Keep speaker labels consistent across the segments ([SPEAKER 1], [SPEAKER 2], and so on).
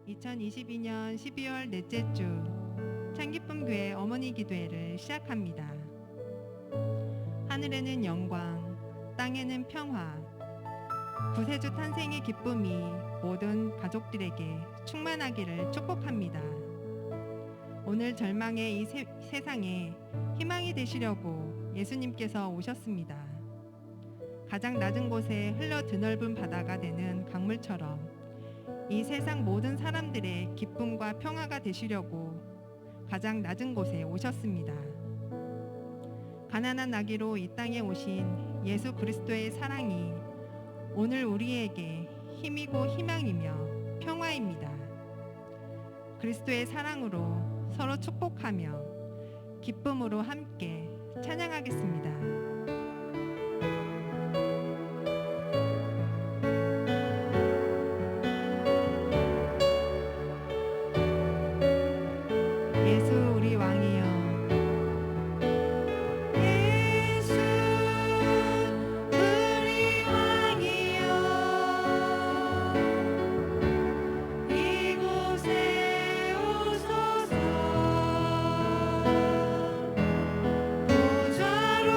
[SPEAKER 1] 2022년 12월 넷째 주 창기쁨 교회 어머니 기도회를 시작합니다. 하늘에는 영광, 땅에는 평화, 구세주 탄생의 기쁨이 모든 가족들에게 충만하기를 축복합니다. 오늘 절망의 이 세상에 희망이 되시려고 예수님께서 오셨습니다. 가장 낮은 곳에 흘러 드넓은 바다가 되는 강물처럼 이 세상 모든 사람들의 기쁨과 평화가 되시려고 가장 낮은 곳에 오셨습니다. 가난한 아기로 이 땅에 오신 예수 그리스도의 사랑이 오늘 우리에게 힘이고 희망이며 평화입니다. 그리스도의 사랑으로 서로 축복하며 기쁨으로 함께 찬양하겠습니다. 예수 우리 왕이여, 예수 우리 왕이여, 이곳에 오소서. 보좌로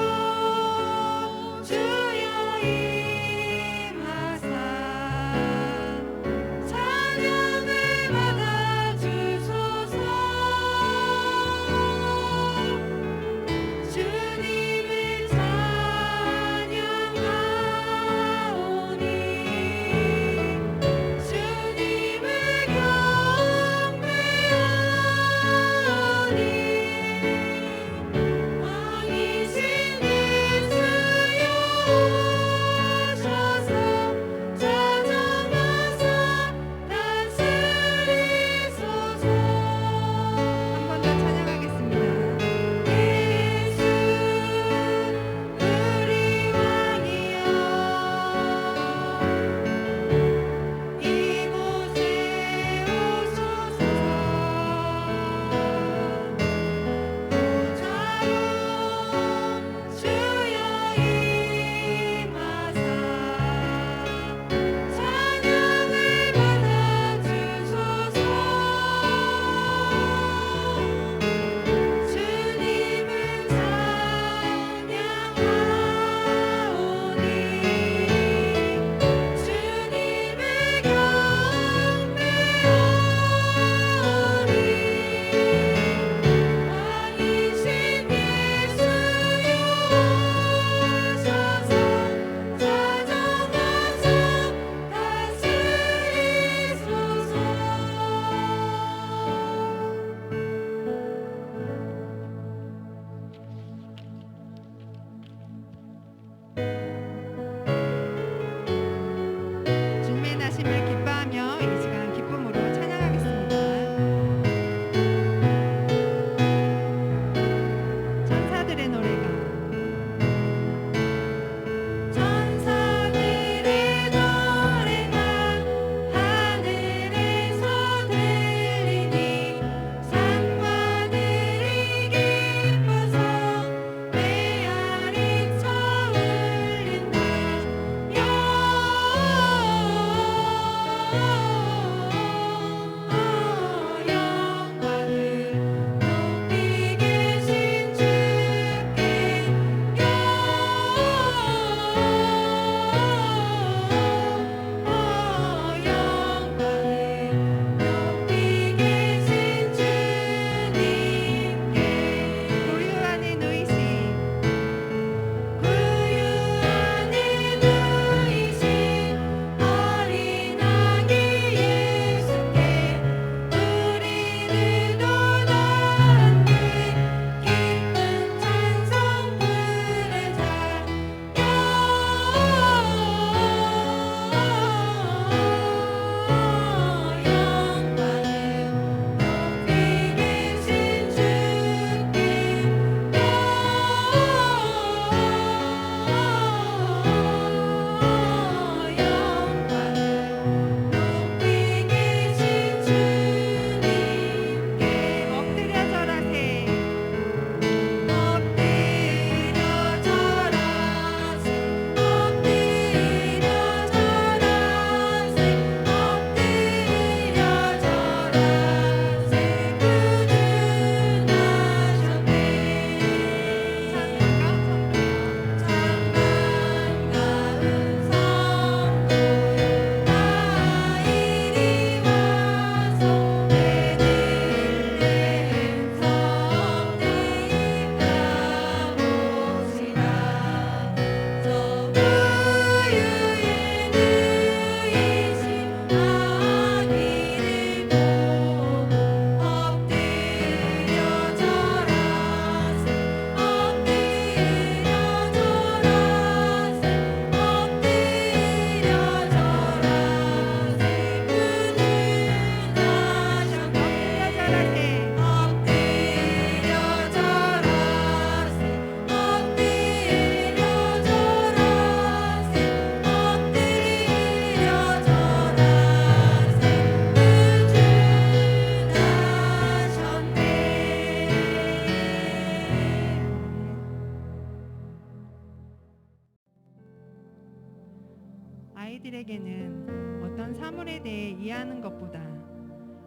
[SPEAKER 1] 선물에 대해 이해하는 것보다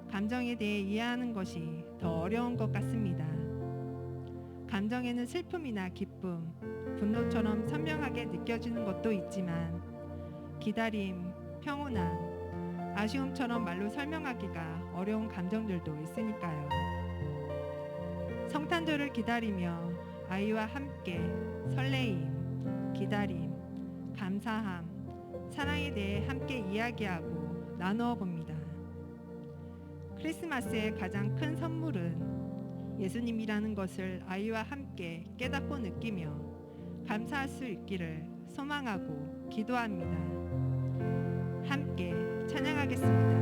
[SPEAKER 1] 감정에 대해 이해하는 것이 더 어려운 것 같습니다. 감정에는 슬픔이나 기쁨, 분노처럼 선명하게 느껴지는 것도 있지만 기다림, 평온함, 아쉬움처럼 말로 설명하기가 어려운 감정들도 있으니까요. 성탄절을 기다리며 아이와 함께 설레임, 기다림, 감사함, 사랑에 대해 함께 이야기하고 나누어 봅니다. 크리스마스의 가장 큰 선물은 예수님이라는 것을 아이와 함께 깨닫고 느끼며 감사할 수 있기를 소망하고 기도합니다. 함께 찬양하겠습니다.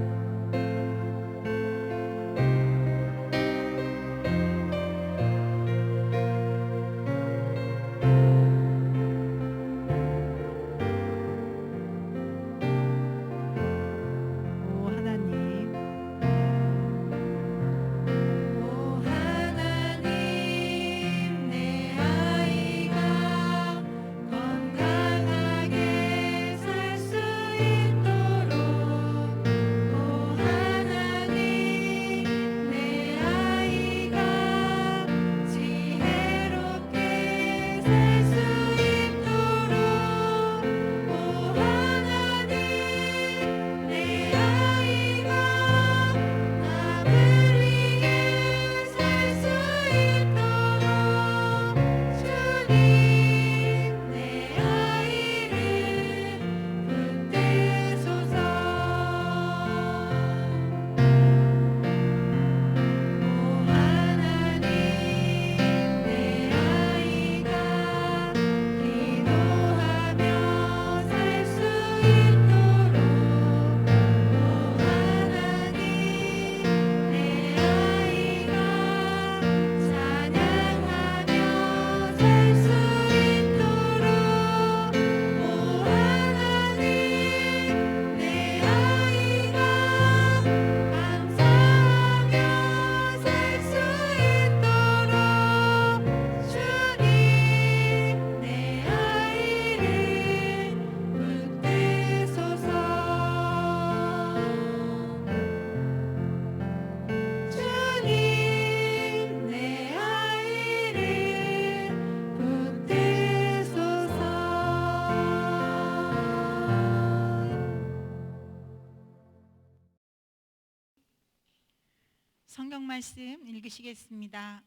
[SPEAKER 2] 성경 말씀 읽으시겠습니다.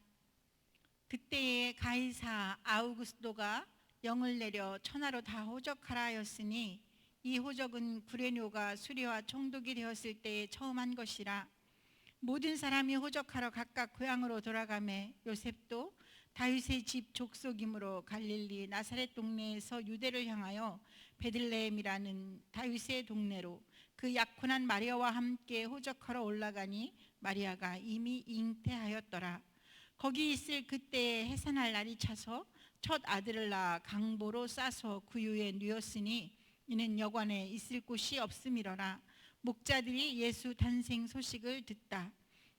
[SPEAKER 2] 그때에 가이사 아우구스도가 영을 내려 천하로 다 호적하라 하였으니 이 호적은 구레뇨가 수리와 총독이 되었을 때에 처음 한 것이라. 모든 사람이 호적하러 각각 고향으로 돌아가매 요셉도 다윗의 집 족속이므로 갈릴리 나사렛 동네에서 유대를 향하여 베들레헴이라는 다윗의 동네로 그 약혼한 마리아와 함께 호적하러 올라가니 마리아가 이미 잉태하였더라. 거기 있을 그때에 해산할 날이 차서 첫 아들을 낳아 강보로 싸서 구유에 누웠으니 이는 여관에 있을 곳이 없음이러라. 목자들이 예수 탄생 소식을 듣다.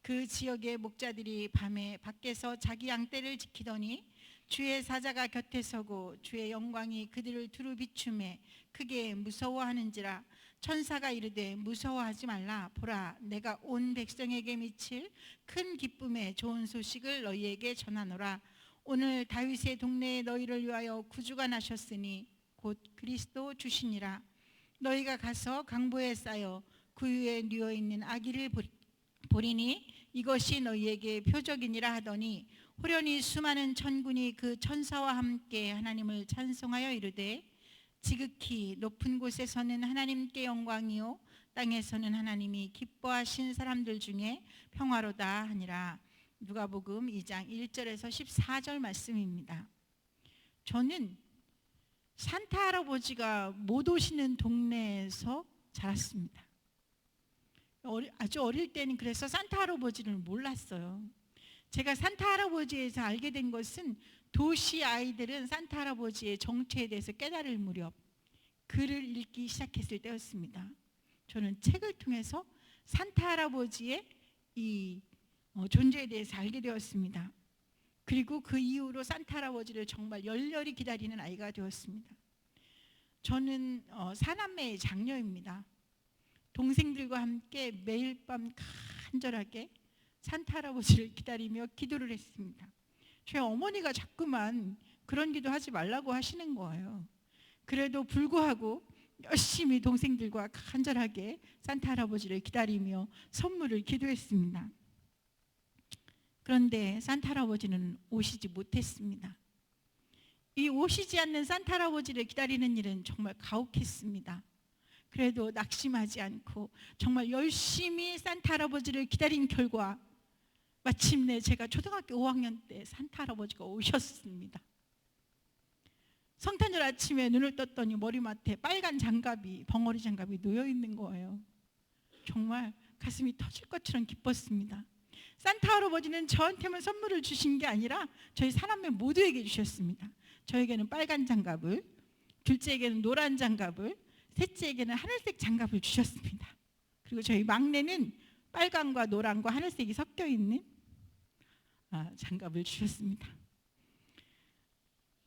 [SPEAKER 2] 그 지역의 목자들이 밤에 밖에서 자기 양떼를 지키더니 주의 사자가 곁에 서고 주의 영광이 그들을 두루 비추매 크게 무서워하는지라. 천사가 이르되 무서워하지 말라. 보라, 내가 온 백성에게 미칠 큰 기쁨의 좋은 소식을 너희에게 전하노라. 오늘 다윗의 동네에 너희를 위하여 구주가 나셨으니 곧 그리스도 주시니라. 너희가 가서 강보에 쌓여 구유에 누워 있는 아기를 보리니 이것이 너희에게 표적이니라 하더니 호련히 수많은 천군이 그 천사와 함께 하나님을 찬송하여 이르되 지극히 높은 곳에서는 하나님께 영광이요 땅에서는 하나님이 기뻐하신 사람들 중에 평화로다 하니라. 누가복음 2장 1절에서 14절 말씀입니다. 저는 산타 할아버지가 못 오시는 동네에서 자랐습니다. 아주 어릴 때는 그래서 산타 할아버지를 몰랐어요. 제가 산타 할아버지에서 알게 된 것은 도시 아이들은 산타 할아버지의 정체에 대해서 깨달을 무렵 글을 읽기 시작했을 때였습니다. 저는 책을 통해서 산타 할아버지의 이 존재에 대해서 알게 되었습니다. 그리고 그 이후로 산타 할아버지를 정말 열렬히 기다리는 아이가 되었습니다. 저는 사남매의 장녀입니다. 동생들과 함께 매일 밤 간절하게 산타 할아버지를 기다리며 기도를 했습니다. 저희 어머니가 자꾸만 그런 기도 하지 말라고 하시는 거예요. 그래도 불구하고 열심히 동생들과 간절하게 산타 할아버지를 기다리며 선물을 기도했습니다. 그런데 산타 할아버지는 오시지 못했습니다. 이 오시지 않는 산타 할아버지를 기다리는 일은 정말 가혹했습니다. 그래도 낙심하지 않고 정말 열심히 산타 할아버지를 기다린 결과 마침내 제가 초등학교 5학년 때 산타 할아버지가 오셨습니다. 성탄절 아침에 눈을 떴더니 머리맡에 빨간 장갑이, 벙어리 장갑이 놓여 있는 거예요. 정말 가슴이 터질 것처럼 기뻤습니다. 산타 할아버지는 저한테만 선물을 주신 게 아니라 저희 사남매 모두에게 주셨습니다. 저에게는 빨간 장갑을, 둘째에게는 노란 장갑을, 셋째에게는 하늘색 장갑을 주셨습니다. 그리고 저희 막내는 빨간과 노란과 하늘색이 섞여 있는 장갑을 주셨습니다.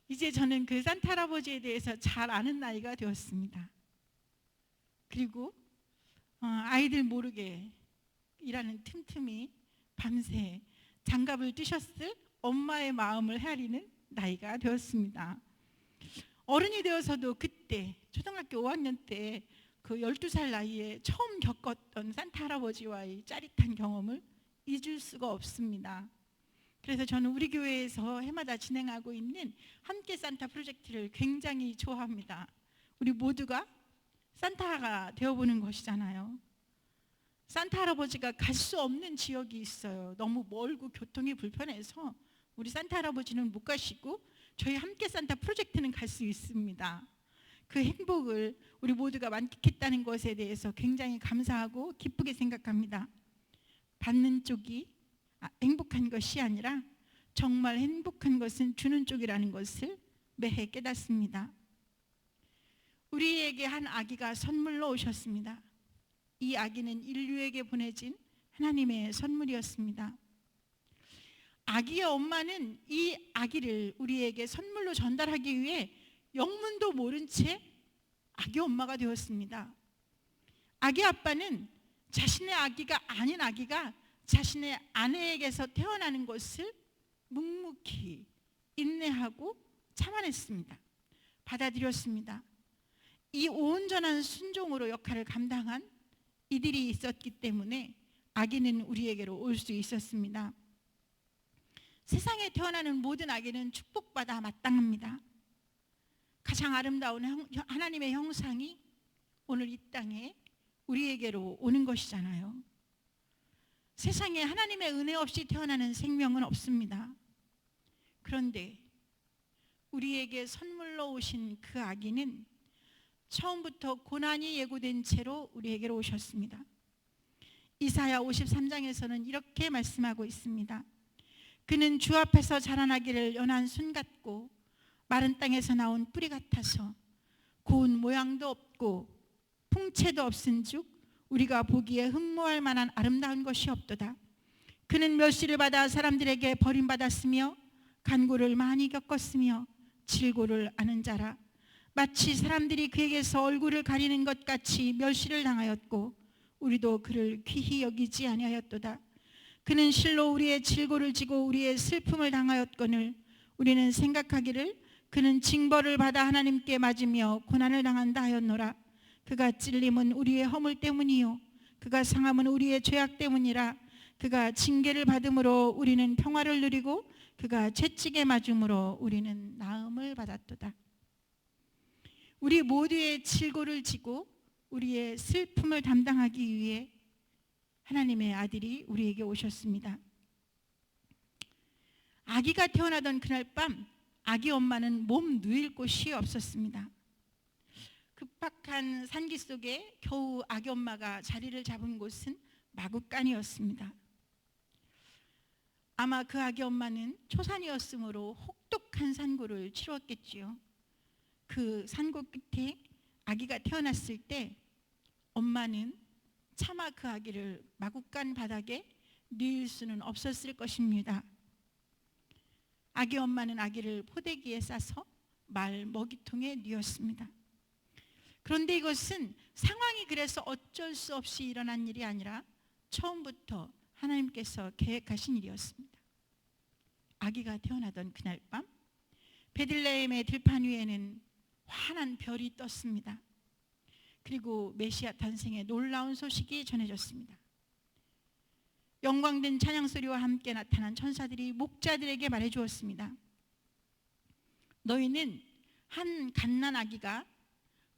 [SPEAKER 2] 이제 저는 그 산타 할아버지에 대해서 잘 아는 나이가 되었습니다. 그리고 아이들 모르게 일하는 틈틈이 밤새 장갑을 뜨셨을 엄마의 마음을 헤아리는 나이가 되었습니다. 어른이 되어서도 그때 초등학교 5학년 때 그 12살 나이에 처음 겪었던 산타 할아버지와의 짜릿한 경험을 잊을 수가 없습니다. 그래서 저는 우리 교회에서 해마다 진행하고 있는 함께 산타 프로젝트를 굉장히 좋아합니다. 우리 모두가 산타가 되어보는 것이잖아요. 산타 할아버지가 갈 수 없는 지역이 있어요. 너무 멀고 교통이 불편해서 우리 산타 할아버지는 못 가시고 저희 함께 산타 프로젝트는 갈 수 있습니다. 그 행복을 우리 모두가 만끽했다는 것에 대해서 굉장히 감사하고 기쁘게 생각합니다. 받는 쪽이 행복한 것이 아니라 정말 행복한 것은 주는 쪽이라는 것을 매해 깨닫습니다. 우리에게 한 아기가 선물로 오셨습니다. 이 아기는 인류에게 보내진 하나님의 선물이었습니다. 아기의 엄마는 이 아기를 우리에게 선물로 전달하기 위해 영문도 모른 채 아기 엄마가 되었습니다. 아기 아빠는 자신의 아기가 아닌 아기가 자신의 아내에게서 태어나는 것을 묵묵히 인내하고 참아냈습니다. 받아들였습니다. 이 온전한 순종으로 역할을 감당한 이들이 있었기 때문에 아기는 우리에게로 올 수 있었습니다. 세상에 태어나는 모든 아기는 축복받아 마땅합니다. 가장 아름다운 하나님의 형상이 오늘 이 땅에 우리에게로 오는 것이잖아요. 세상에 하나님의 은혜 없이 태어나는 생명은 없습니다. 그런데 우리에게 선물로 오신 그 아기는 처음부터 고난이 예고된 채로 우리에게로 오셨습니다. 이사야 53장에서는 이렇게 말씀하고 있습니다. 그는 주 앞에서 자라나기를 연한 순 같고 마른 땅에서 나온 뿌리 같아서 고운 모양도 없고 풍채도 없은즉 우리가 보기에 흠모할 만한 아름다운 것이 없도다. 그는 멸시를 받아 사람들에게 버림받았으며 간고를 많이 겪었으며 질고를 아는 자라. 마치 사람들이 그에게서 얼굴을 가리는 것 같이 멸시를 당하였고 우리도 그를 귀히 여기지 아니하였도다. 그는 실로 우리의 질고를 지고 우리의 슬픔을 당하였거늘 우리는 생각하기를 그는 징벌을 받아 하나님께 맞으며 고난을 당한다 하였노라. 그가 찔림은 우리의 허물 때문이요 그가 상함은 우리의 죄악 때문이라. 그가 징계를 받음으로 우리는 평화를 누리고 그가 채찍에 맞음으로 우리는 나음을 받았도다. 우리 모두의 질고를 지고 우리의 슬픔을 담당하기 위해 하나님의 아들이 우리에게 오셨습니다. 아기가 태어나던 그날 밤 아기 엄마는 몸 누일 곳이 없었습니다. 급박한 산기 속에 겨우 아기 엄마가 자리를 잡은 곳은 마구간이었습니다. 아마 그 아기 엄마는 초산이었으므로 혹독한 산고를 치루었겠지요. 그 산고 끝에 아기가 태어났을 때 엄마는 차마 그 아기를 마구간 바닥에 뉘을 수는 없었을 것입니다. 아기 엄마는 아기를 포대기에 싸서 말 먹이통에 뉘었습니다. 그런데 이것은 상황이 그래서 어쩔 수 없이 일어난 일이 아니라 처음부터 하나님께서 계획하신 일이었습니다. 아기가 태어나던 그날 밤 베들레헴의 들판 위에는 환한 별이 떴습니다. 그리고 메시아 탄생의 놀라운 소식이 전해졌습니다. 영광된 찬양 소리와 함께 나타난 천사들이 목자들에게 말해주었습니다. 너희는 한 갓난 아기가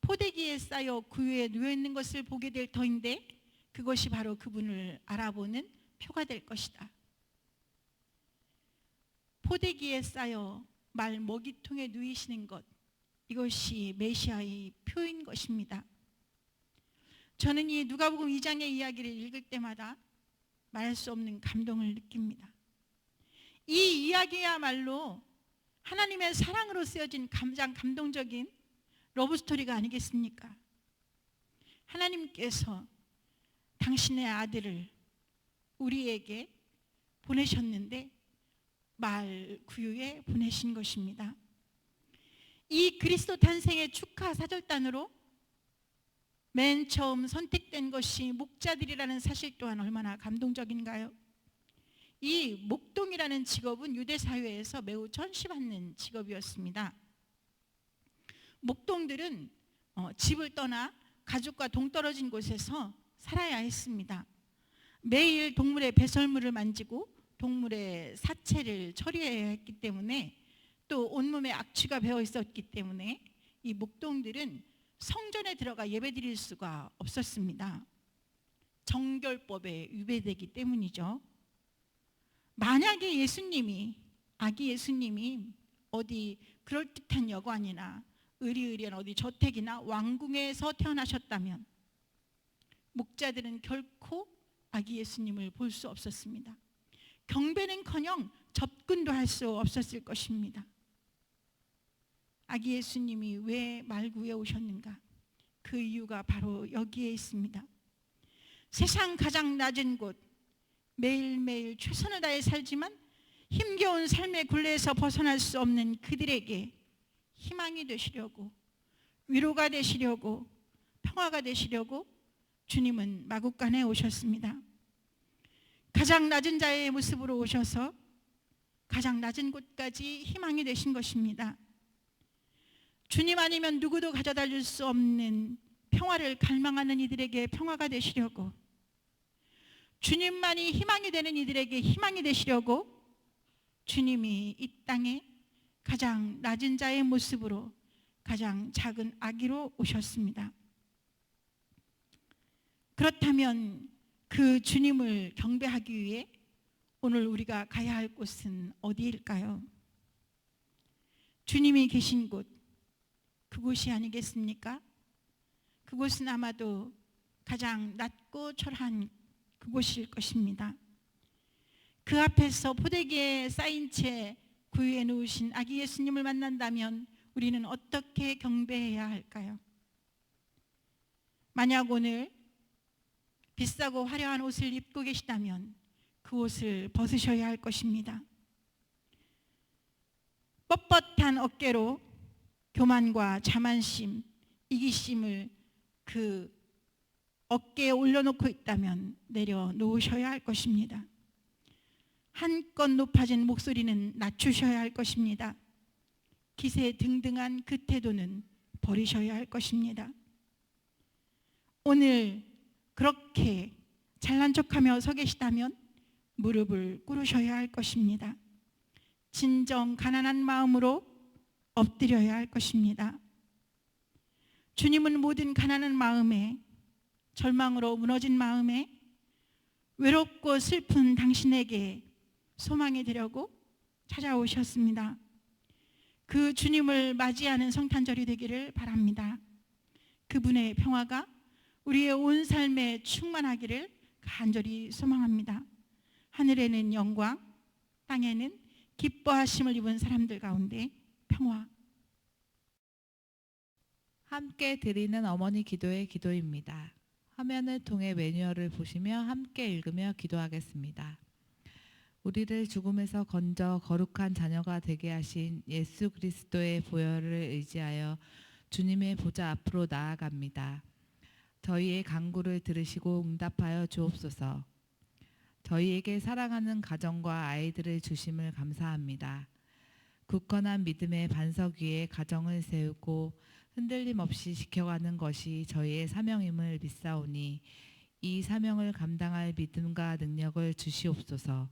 [SPEAKER 2] 포대기에 쌓여 구유에 누워있는 것을 보게 될 터인데 그것이 바로 그분을 알아보는 표가 될 것이다. 포대기에 쌓여 말 먹이통에 누이시는 것, 이것이 메시아의 표인 것입니다. 저는 이 누가복음 2장의 이야기를 읽을 때마다 말할 수 없는 감동을 느낍니다. 이 이야기야말로 하나님의 사랑으로 쓰여진 가장 감동적인 러브스토리가 아니겠습니까? 하나님께서 당신의 아들을 우리에게 보내셨는데 말 구유에 보내신 것입니다. 이 그리스도 탄생의 축하 사절단으로 맨 처음 선택된 것이 목자들이라는 사실 또한 얼마나 감동적인가요? 이 목동이라는 직업은 유대 사회에서 매우 천시받는 직업이었습니다. 목동들은 집을 떠나 가족과 동떨어진 곳에서 살아야 했습니다. 매일 동물의 배설물을 만지고 동물의 사체를 처리해야 했기 때문에 또 온몸에 악취가 배어 있었기 때문에 이 목동들은 성전에 들어가 예배드릴 수가 없었습니다. 정결법에 위배되기 때문이죠. 만약에 예수님이, 아기 예수님이 어디 그럴듯한 여관이나 의리의리한 어디 저택이나 왕궁에서 태어나셨다면 목자들은 결코 아기 예수님을 볼 수 없었습니다. 경배는커녕 접근도 할 수 없었을 것입니다. 아기 예수님이 왜 말구에 오셨는가? 그 이유가 바로 여기에 있습니다. 세상 가장 낮은 곳, 매일매일 최선을 다해 살지만 힘겨운 삶의 굴레에서 벗어날 수 없는 그들에게 희망이 되시려고, 위로가 되시려고, 평화가 되시려고 주님은 마국간에 오셨습니다. 가장 낮은 자의 모습으로 오셔서 가장 낮은 곳까지 희망이 되신 것입니다. 주님 아니면 누구도 가져다 줄 수 없는 평화를 갈망하는 이들에게 평화가 되시려고, 주님만이 희망이 되는 이들에게 희망이 되시려고 주님이 이 땅에 가장 낮은 자의 모습으로 가장 작은 아기로 오셨습니다. 그렇다면 그 주님을 경배하기 위해 오늘 우리가 가야 할 곳은 어디일까요? 주님이 계신 곳, 그곳이 아니겠습니까? 그곳은 아마도 가장 낮고 철한 그곳일 것입니다. 그 앞에서 포대기에 쌓인 채 구유에 누우신 아기 예수님을 만난다면 우리는 어떻게 경배해야 할까요? 만약 오늘 비싸고 화려한 옷을 입고 계시다면 그 옷을 벗으셔야 할 것입니다. 뻣뻣한 어깨로 교만과 자만심, 이기심을 그 어깨에 올려놓고 있다면 내려놓으셔야 할 것입니다. 한껏 높아진 목소리는 낮추셔야 할 것입니다. 기세 등등한 그 태도는 버리셔야 할 것입니다. 오늘 그렇게 잘난 척하며 서 계시다면 무릎을 꿇으셔야 할 것입니다. 진정 가난한 마음으로 엎드려야 할 것입니다. 주님은 모든 가난한 마음에, 절망으로 무너진 마음에, 외롭고 슬픈 당신에게 소망이 되려고 찾아오셨습니다. 그 주님을 맞이하는 성탄절이 되기를 바랍니다. 그분의 평화가 우리의 온 삶에 충만하기를 간절히 소망합니다. 하늘에는 영광, 땅에는 기뻐하심을 입은 사람들 가운데 평화.
[SPEAKER 3] 함께 드리는 어머니 기도의 기도입니다. 화면을 통해 매뉴얼을 보시며 함께 읽으며 기도하겠습니다. 우리를 죽음에서 건져 거룩한 자녀가 되게 하신 예수 그리스도의 보혈을 의지하여 주님의 보좌 앞으로 나아갑니다. 저희의 간구를 들으시고 응답하여 주옵소서. 저희에게 사랑하는 가정과 아이들을 주심을 감사합니다. 굳건한 믿음의 반석 위에 가정을 세우고 흔들림 없이 지켜가는 것이 저희의 사명임을 믿사오니 이 사명을 감당할 믿음과 능력을 주시옵소서.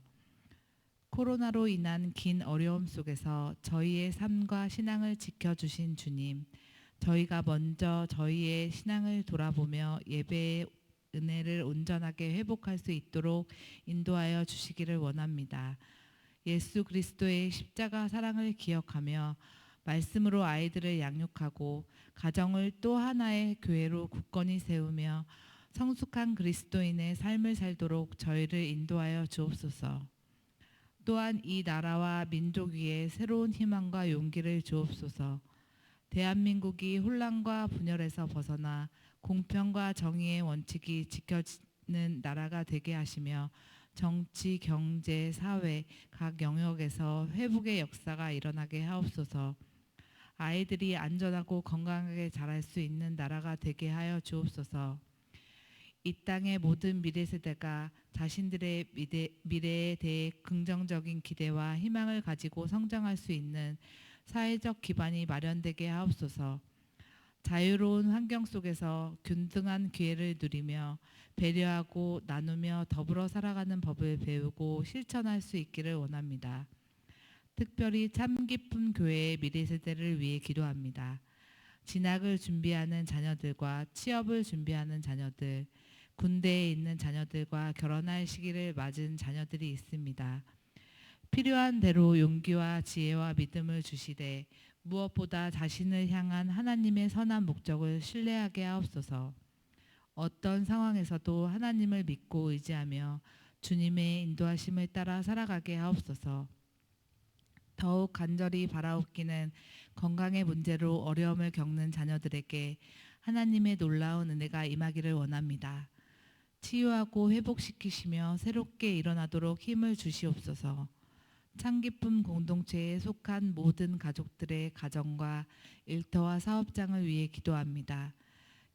[SPEAKER 3] 코로나로 인한 긴 어려움 속에서 저희의 삶과 신앙을 지켜주신 주님, 저희가 먼저 저희의 신앙을 돌아보며 예배의 은혜를 온전하게 회복할 수 있도록 인도하여 주시기를 원합니다. 예수 그리스도의 십자가 사랑을 기억하며 말씀으로 아이들을 양육하고 가정을 또 하나의 교회로 굳건히 세우며 성숙한 그리스도인의 삶을 살도록 저희를 인도하여 주옵소서. 또한 이 나라와 민족 위에 새로운 희망과 용기를 주옵소서. 대한민국이 혼란과 분열에서 벗어나 공평과 정의의 원칙이 지켜지는 나라가 되게 하시며 정치, 경제, 사회 각 영역에서 회복의 역사가 일어나게 하옵소서. 아이들이 안전하고 건강하게 자랄 수 있는 나라가 되게 하여 주옵소서. 이 땅의 모든 미래 세대가 자신들의 미래에 대해 긍정적인 기대와 희망을 가지고 성장할 수 있는 사회적 기반이 마련되게 하옵소서. 자유로운 환경 속에서 균등한 기회를 누리며 배려하고 나누며 더불어 살아가는 법을 배우고 실천할 수 있기를 원합니다. 특별히 참 기쁨 교회의 미래 세대를 위해 기도합니다. 진학을 준비하는 자녀들과 취업을 준비하는 자녀들, 군대에 있는 자녀들과 결혼할 시기를 맞은 자녀들이 있습니다. 필요한 대로 용기와 지혜와 믿음을 주시되 무엇보다 자신을 향한 하나님의 선한 목적을 신뢰하게 하옵소서. 어떤 상황에서도 하나님을 믿고 의지하며 주님의 인도하심을 따라 살아가게 하옵소서. 더욱 간절히 바라옵기는 건강의 문제로 어려움을 겪는 자녀들에게 하나님의 놀라운 은혜가 임하기를 원합니다. 치유하고 회복시키시며 새롭게 일어나도록 힘을 주시옵소서. 참기쁨 공동체에 속한 모든 가족들의 가정과 일터와 사업장을 위해 기도합니다.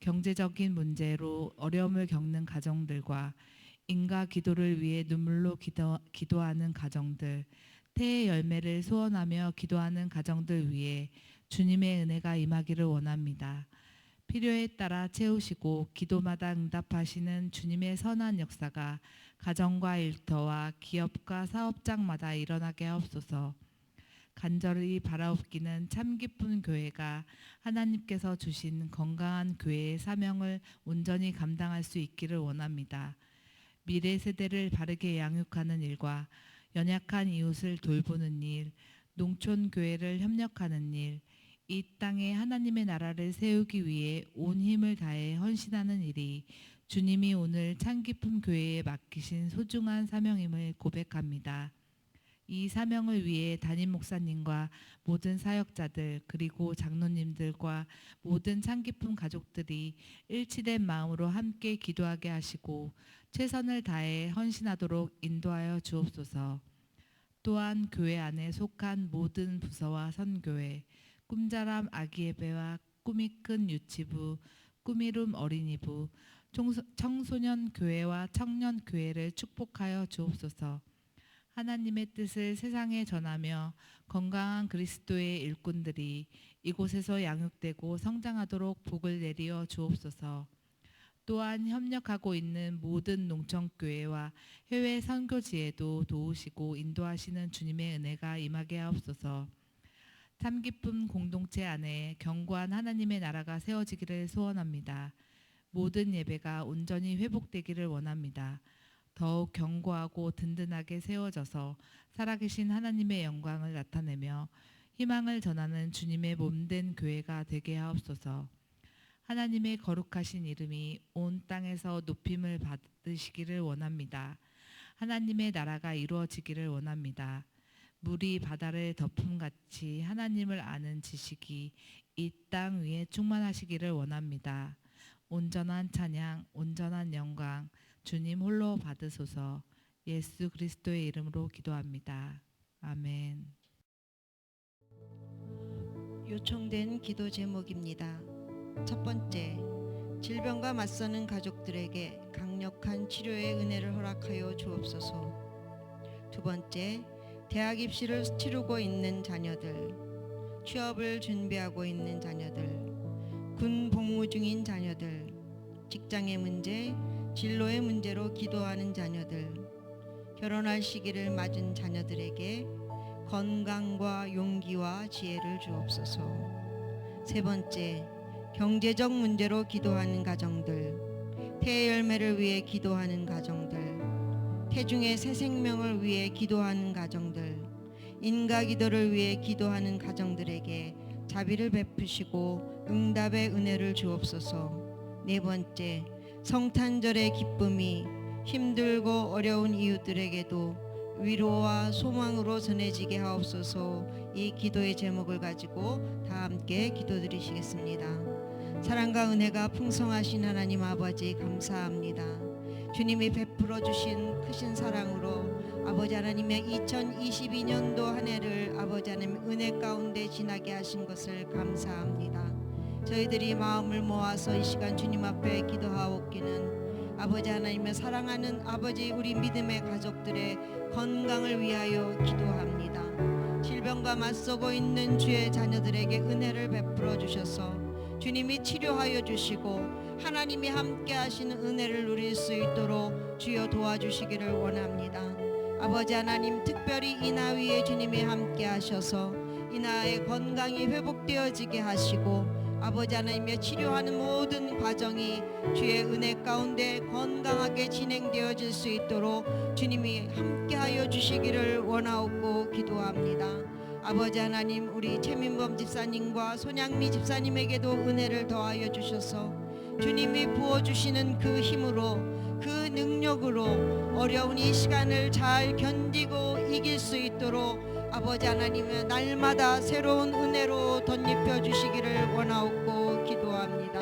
[SPEAKER 3] 경제적인 문제로 어려움을 겪는 가정들과 인가 기도를 위해 눈물로 기도하는 가정들, 태의 열매를 소원하며 기도하는 가정들 위해 주님의 은혜가 임하기를 원합니다. 필요에 따라 채우시고 기도마다 응답하시는 주님의 선한 역사가 가정과 일터와 기업과 사업장마다 일어나게 하옵소서. 간절히 바라옵기는 참 기쁜 교회가 하나님께서 주신 건강한 교회의 사명을 온전히 감당할 수 있기를 원합니다. 미래 세대를 바르게 양육하는 일과 연약한 이웃을 돌보는 일, 농촌 교회를 협력하는 일, 이 땅에 하나님의 나라를 세우기 위해 온 힘을 다해 헌신하는 일이 주님이 오늘 참기쁨 교회에 맡기신 소중한 사명임을 고백합니다. 이 사명을 위해 담임 목사님과 모든 사역자들 그리고 장로님들과 모든 참기쁨 가족들이 일치된 마음으로 함께 기도하게 하시고 최선을 다해 헌신하도록 인도하여 주옵소서. 또한 교회 안에 속한 모든 부서와 선교회, 꿈자람 아기예배와 꿈이 큰 유치부, 꿈이룸 어린이부, 청소년 교회와 청년 교회를 축복하여 주옵소서. 하나님의 뜻을 세상에 전하며 건강한 그리스도의 일꾼들이 이곳에서 양육되고 성장하도록 복을 내리어 주옵소서. 또한 협력하고 있는 모든 농촌교회와 해외 선교지에도 도우시고 인도하시는 주님의 은혜가 임하게 하옵소서. 참기쁨 공동체 안에 견고한 하나님의 나라가 세워지기를 소원합니다. 모든 예배가 온전히 회복되기를 원합니다. 더욱 견고하고 든든하게 세워져서 살아계신 하나님의 영광을 나타내며 희망을 전하는 주님의 몸된 교회가 되게 하옵소서. 하나님의 거룩하신 이름이 온 땅에서 높임을 받으시기를 원합니다. 하나님의 나라가 이루어지기를 원합니다. 물이 바다를 덮음같이 하나님을 아는 지식이 이 땅 위에 충만하시기를 원합니다. 온전한 찬양, 온전한 영광 주님 홀로 받으소서. 예수 그리스도의 이름으로 기도합니다. 아멘.
[SPEAKER 4] 요청된 기도 제목입니다. 첫 번째, 질병과 맞서는 가족들에게 강력한 치료의 은혜를 허락하여 주옵소서. 두 번째, 대학 입시를 치르고 있는 자녀들, 취업을 준비하고 있는 자녀들, 군 복무 중인 자녀들, 직장의 문제, 진로의 문제로 기도하는 자녀들, 결혼할 시기를 맞은 자녀들에게 건강과 용기와 지혜를 주옵소서. 세 번째, 경제적 문제로 기도하는 가정들, 폐 열매를 위해 기도하는 가정들, 태중의 새 생명을 위해 기도하는 가정들, 인가 기도를 위해 기도하는 가정들에게 자비를 베푸시고 응답의 은혜를 주옵소서. 네 번째, 성탄절의 기쁨이 힘들고 어려운 이웃들에게도 위로와 소망으로 전해지게 하옵소서. 이 기도의 제목을 가지고 다 함께 기도드리시겠습니다. 사랑과 은혜가 풍성하신 하나님 아버지 감사합니다. 주님이 베풀어 주신 크신 사랑으로 아버지 하나님의 2022년도 한 해를 아버지 하나님 은혜 가운데 지나게 하신 것을 감사합니다. 저희들이 마음을 모아서 이 시간 주님 앞에 기도하옵기는 아버지 하나님의 사랑하는 아버지 우리 믿음의 가족들의 건강을 위하여 기도합니다. 질병과 맞서고 있는 주의 자녀들에게 은혜를 베풀어 주셔서 주님이 치료하여 주시고 하나님이 함께 하시는 은혜를 누릴 수 있도록 주여 도와주시기를 원합니다. 아버지 하나님, 특별히 이나 위에 주님이 함께 하셔서 이나의 건강이 회복되어지게 하시고 아버지 하나님의 치료하는 모든 과정이 주의 은혜 가운데 건강하게 진행되어질 수 있도록 주님이 함께하여 주시기를 원하옵고 기도합니다. 아버지 하나님, 우리 최민범 집사님과 손양미 집사님에게도 은혜를 더하여 주셔서 주님이 부어주시는 그 힘으로 그 능력으로 어려운 이 시간을 잘 견디고 이길 수 있도록 아버지 하나님의 날마다 새로운 은혜로 덧입혀 주시기를 원하옵고 기도합니다.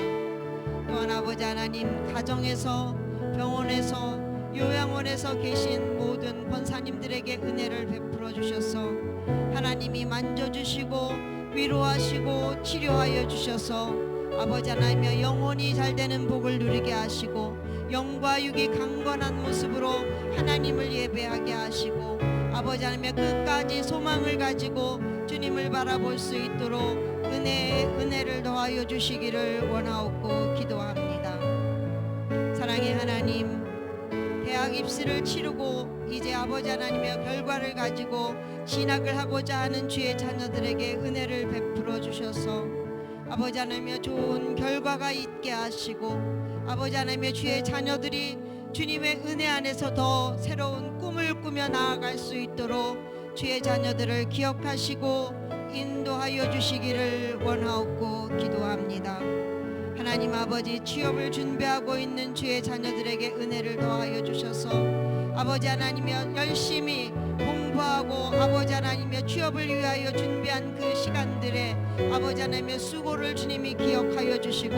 [SPEAKER 4] 또한 아버지 하나님, 가정에서 병원에서 요양원에서 계신 모든 권사님들에게 은혜를 베풀어 주셔서 하나님이 만져주시고 위로하시고 치료하여 주셔서 아버지 하나님의 영혼이 잘되는 복을 누리게 하시고 영과 육이 강건한 모습으로 하나님을 예배하게 하시고 아버지 하나님의 끝까지 소망을 가지고 주님을 바라볼 수 있도록 은혜를 더하여 주시기를 원하옵고 기도합니다. 사랑의 하나님, 대학 입시를 치르고 이제 아버지 하나님의 결과를 가지고 진학을 하고자 하는 주의 자녀들에게 은혜를 베풀어 주셔서 아버지 하나님의 좋은 결과가 있게 하시고 아버지 하나님의 주의 자녀들이 주님의 은혜 안에서 더 새로운 꿈을 꾸며 나아갈 수 있도록 주의 자녀들을 기억하시고 인도하여 주시기를 원하옵고 기도합니다. 하나님 아버지, 취업을 준비하고 있는 주의 자녀들에게 은혜를 더하여 주셔서 아버지 하나님의 열심히 공부하고 아버지 하나님의 취업을 위하여 준비한 그 시간들에 아버지 하나님의 수고를 주님이 기억하여 주시고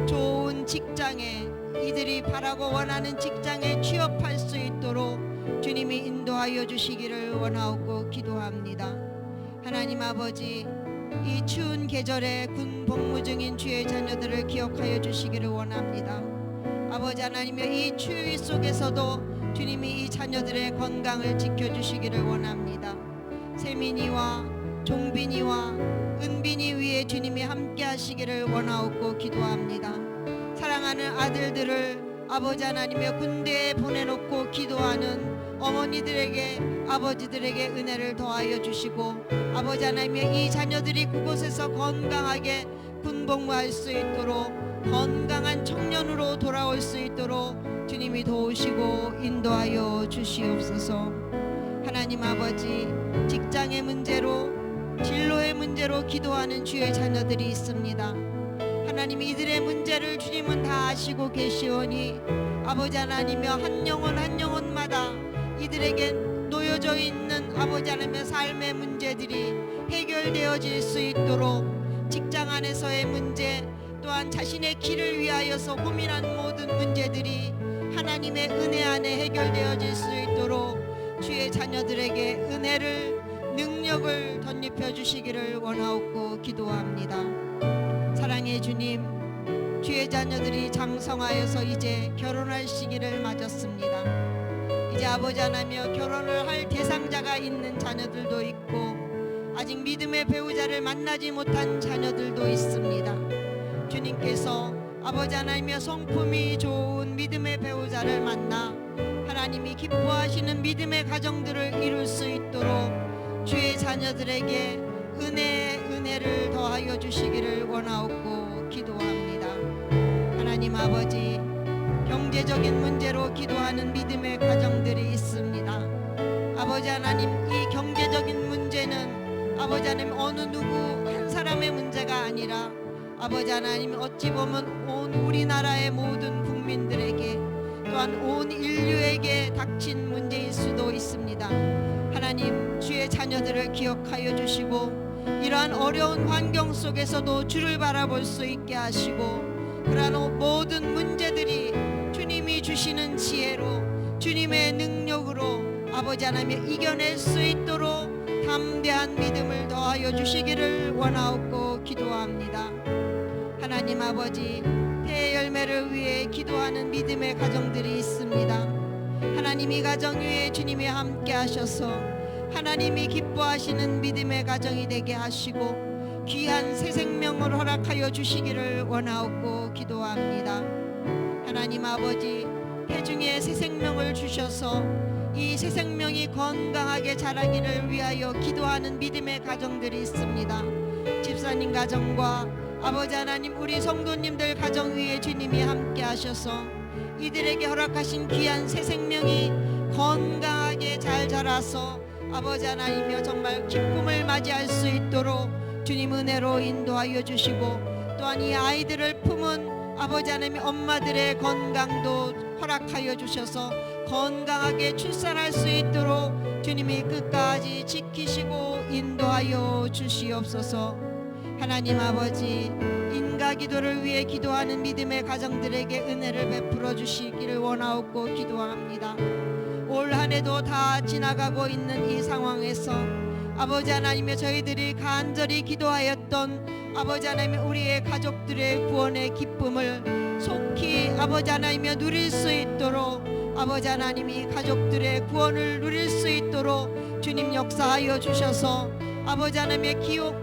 [SPEAKER 4] 좋은 직장에 이들이 바라고 원하는 직장에 취업할 수 있도록 주님이 인도하여 주시기를 원하옵고 기도합니다. 하나님 아버지, 이 추운 계절에 군 복무 중인 주의 자녀들을 기억하여 주시기를 원합니다. 아버지 하나님의 이 추위 속에서도 주님이 이 자녀들의 건강을 지켜주시기를 원합니다. 세민이와 종빈이와 은빈이 위에 주님이 함께 하시기를 원하옵고 기도합니다. 사랑하는 아들들을 아버지 하나님의 군대에 보내놓고 기도하는 어머니들에게 아버지들에게 은혜를 더하여 주시고 아버지 하나님의 이 자녀들이 그곳에서 건강하게 군복무할 수 있도록 건강한 청년으로 돌아올 수 있도록 주님이 도우시고 인도하여 주시옵소서. 하나님 아버지, 직장의 문제로 진로의 문제로 기도하는 주의 자녀들이 있습니다. 하나님, 이들의 문제를 주님은 다 아시고 계시오니 아버지 하나님여, 한 영혼 한 영혼마다 이들에게 놓여져 있는 아버지 하나님의 삶의 문제들이 해결되어질 수 있도록 직장 안에서의 문제 또한 자신의 길을 위하여서 고민한 모든 문제들이 하나님의 은혜 안에 해결되어질 수 있도록 주의 자녀들에게 은혜를 능력을 덧입혀 주시기를 원하옵고 기도합니다. 사랑의 주님, 주의 자녀들이 장성하여서 이제 결혼할 시기를 맞았습니다. 이제 아버지 하나며 결혼을 할 대상자가 있는 자녀들도 있고 아직 믿음의 배우자를 만나지 못한 자녀들도 있습니다. 주님께서 아버지 하나님의 성품이 좋은 믿음의 배우자를 만나 하나님이 기뻐하시는 믿음의 가정들을 이룰 수 있도록 주의 자녀들에게 은혜를 더하여 주시기를 원하옵고 기도합니다. 하나님 아버지, 경제적인 문제로 기도하는 믿음의 가정들이 있습니다. 아버지 하나님, 이 경제적인 문제는 아버지 하나님 어느 누구 한 사람의 문제가 아니라 아버지 하나님 어찌 보면 온 우리나라의 모든 국민들에게 또한 온 인류에게 닥친 문제일 수도 있습니다. 하나님, 주의 자녀들을 기억하여 주시고 이러한 어려운 환경 속에서도 주를 바라볼 수 있게 하시고 그러한 모든 문제들이 주님이 주시는 지혜로 주님의 능력으로 아버지 하나님 이겨낼 수 있도록 담대한 믿음을 더하여 주시기를 원하옵고 기도합니다. 하나님 아버지, 태의 열매를 위해 기도하는 믿음의 가정들이 있습니다. 하나님, 이 가정 위에 주님이 함께 하셔서 하나님이 기뻐하시는 믿음의 가정이 되게 하시고 귀한 새 생명을 허락하여 주시기를 원하옵고 기도합니다. 하나님 아버지, 태중에 새 생명을 주셔서 이 새 생명이 건강하게 자라기를 위하여 기도하는 믿음의 가정들이 있습니다. 집사님 가정과 아버지 하나님, 우리 성도님들 가정 위에 주님이 함께 하셔서 이들에게 허락하신 귀한 새 생명이 건강하게 잘 자라서 아버지 하나님이여 정말 기쁨을 맞이할 수 있도록 주님 은혜로 인도하여 주시고 또한 이 아이들을 품은 아버지 하나님 엄마들의 건강도 허락하여 주셔서 건강하게 출산할 수 있도록 주님이 끝까지 지키시고 인도하여 주시옵소서. 하나님 아버지, 인가 기도를 위해 기도하는 믿음의 가정들에게 은혜를 베풀어 주시기를 원하옵고 기도합니다. 올 한 해도 다 지나가고 있는 이 상황에서 아버지 하나님의 저희들이 간절히 기도하였던 아버지 하나님의 우리의 가족들의 구원의 기쁨을 속히 아버지 하나님의 누릴 수 있도록 아버지 하나님이 가족들의 구원을 누릴 수 있도록 주님 역사하여 주셔서 아버지 하나님의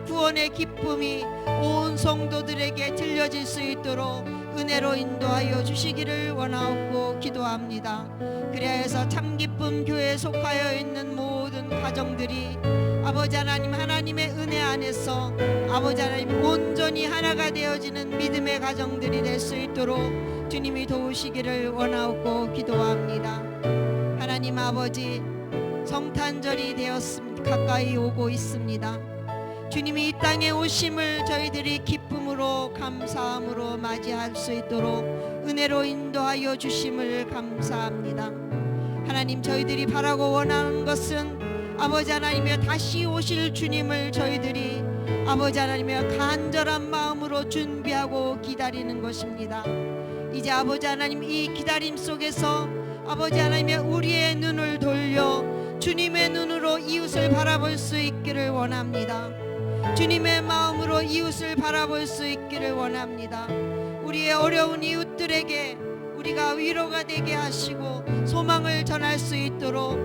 [SPEAKER 4] 구원의 기쁨이 온 성도들에게 들려질 수 있도록 은혜로 인도하여 주시기를 원하옵고 기도합니다. 그리하여서 참기쁨 교회에 속하여 있는 모든 가정들이 아버지 하나님, 하나님의 은혜 안에서 아버지 하나님 온전히 하나가 되어지는 믿음의 가정들이 될 수 있도록 주님이 도우시기를 원하옵고 기도합니다. 하나님 아버지, 성탄절이 가까이 오고 있습니다. 주님이 이 땅에 오심을 저희들이 기쁨으로 감사함으로 맞이할 수 있도록 은혜로 인도하여 주심을 감사합니다. 하나님, 저희들이 바라고 원하는 것은 아버지 하나님이여 다시 오실 주님을 저희들이 아버지 하나님이여 간절한 마음으로 준비하고 기다리는 것입니다. 이제 아버지 하나님, 이 기다림 속에서 아버지 하나님의 우리의 눈을 돌려 주님의 눈으로 이웃을 바라볼 수 있기를 원합니다. 주님의 마음으로 이웃을 바라볼 수 있기를 원합니다. 우리의 어려운 이웃들에게 우리가 위로가 되게 하시고 소망을 전할 수 있도록,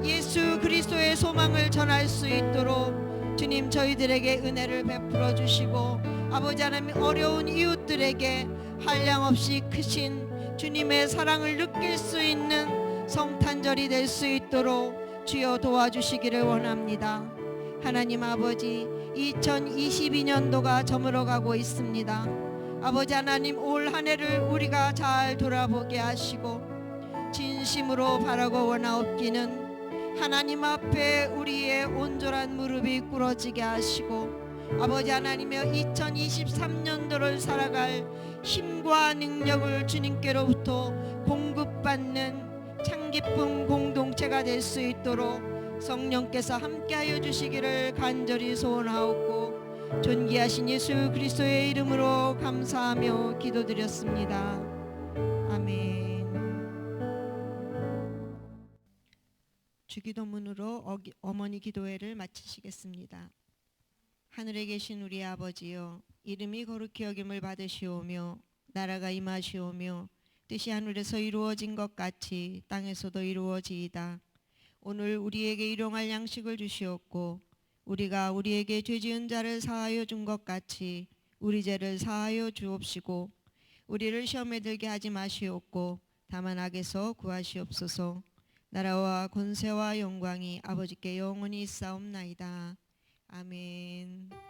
[SPEAKER 4] 예수 그리스도의 소망을 전할 수 있도록 주님 저희들에게 은혜를 베풀어 주시고 아버지 하나님, 어려운 이웃들에게 한량없이 크신 주님의 사랑을 느낄 수 있는 성탄절이 될 수 있도록 주여 도와주시기를 원합니다. 하나님 아버지, 2022년도가 저물어가고 있습니다. 아버지 하나님, 올 한 해를 우리가 잘 돌아보게 하시고 진심으로 바라고 원하옵기는 하나님 앞에 우리의 온전한 무릎이 꿇어지게 하시고 아버지 하나님여 2023년도를 살아갈 힘과 능력을 주님께로부터 공급받는 참기쁨 공동체가 될 수 있도록 성령께서 함께하여 주시기를 간절히 소원하옵고 존귀하신 예수 그리스도의 이름으로 감사하며 기도드렸습니다. 아멘. 주기도문으로 어머니 기도회를 마치시겠습니다. 하늘에 계신 우리 아버지여, 이름이 거룩히 여김을 받으시오며 나라가 임하시오며 뜻이 하늘에서 이루어진 것 같이 땅에서도 이루어지이다. 오늘 우리에게 일용할 양식을 주시옵고 우리가 우리에게 죄지은 자를 사하여 준 것 같이 우리 죄를 사하여 주옵시고 우리를 시험에 들게 하지 마시옵고 다만 악에서 구하시옵소서. 나라와 권세와 영광이 아버지께 영원히 있사옵나이다. 아멘.